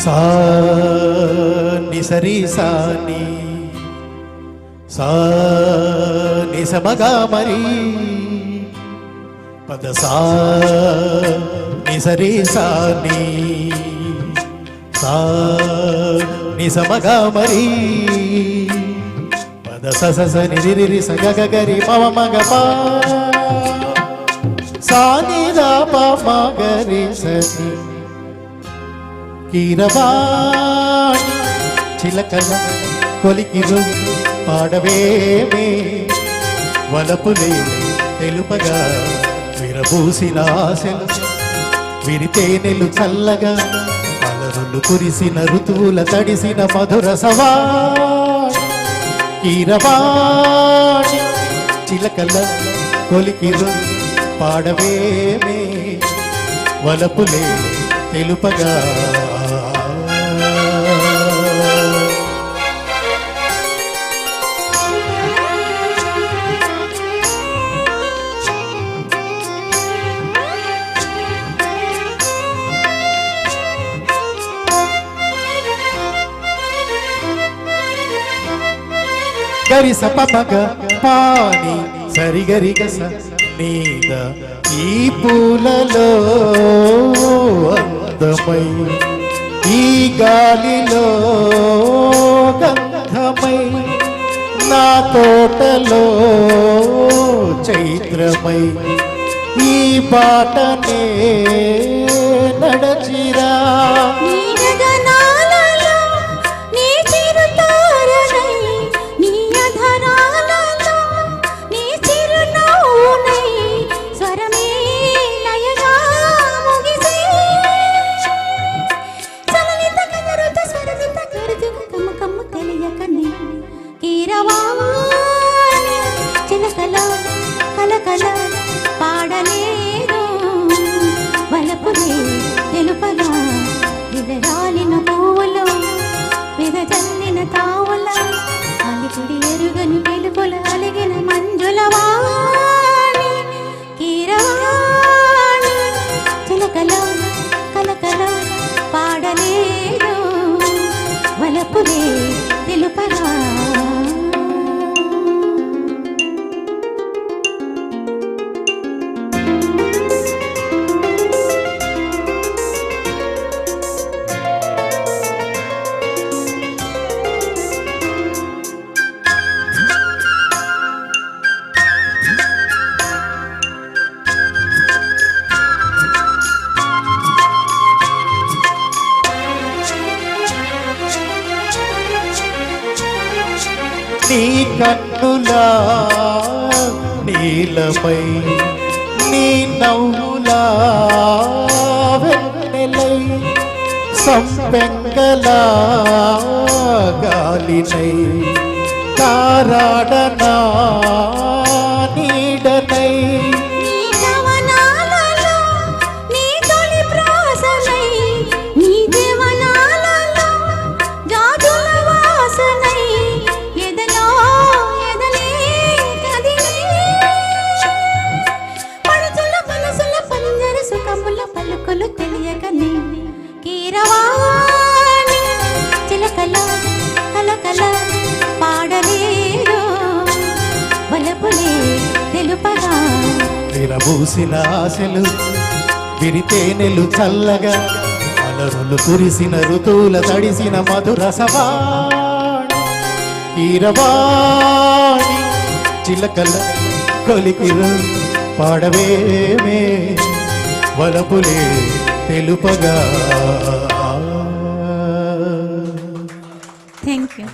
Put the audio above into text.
సా ని సరి సా ని సా ని సమగా మరి పద సా ని సరి సా ని సా ని సమగా మరి పద స స స ని రి రి స గ గ గ రి మ మ మ గ ప సా ని ద ప మ గ రి స ని కీరవాణి చిలకల కొలికిరు పాడవేమే వలపులే తెలుపగా విరబూసిన ఆశలు విరితేనెలు చల్లగా అలరులు కురిసిన ఋతువుల తడిసిన మధుర సవాణి కీరవాణి చిలకల కొలికిరు పాడవేమే వలపులే తెలుపగా గరి స పపగ పాని సరి గరి గస నీద ఈ పూలలో అందమై ఈ గాలిలో గంధమై నా తోటలో చైత్రమై ఈ బాటనే నడచిరా చిలకల కలకల పాడలేదు వలపులే తెలుపగా విదరాలిన పువ్వులు విదజల్లిన తావుల అలికిడి ఎరుగని పిలుపుల అలిగిన మంజుల వాణి కీరవాణి చిలకల కలకల పాడలేదు వలపులే తెలుపగా నీ కన్నులా నీలమై నీ నవ్వులా వెన్నెలై సంపెంగలా గాలినై తారాడనా నీడనై పలుకులు తెలియకనే కీరవాణి చిలకల కలకల పాడలేదు వలపులే తెలుపగా విరబూసిన ఆశలు విరితేనెలు చల్లగా అలరులు కురిసిన ఋతువుల తడిసిన మధుర సవాణి కీరవాణి చిలకల కొలికిరు పాడవేమే వలపులే తెలుపగా. Thank you.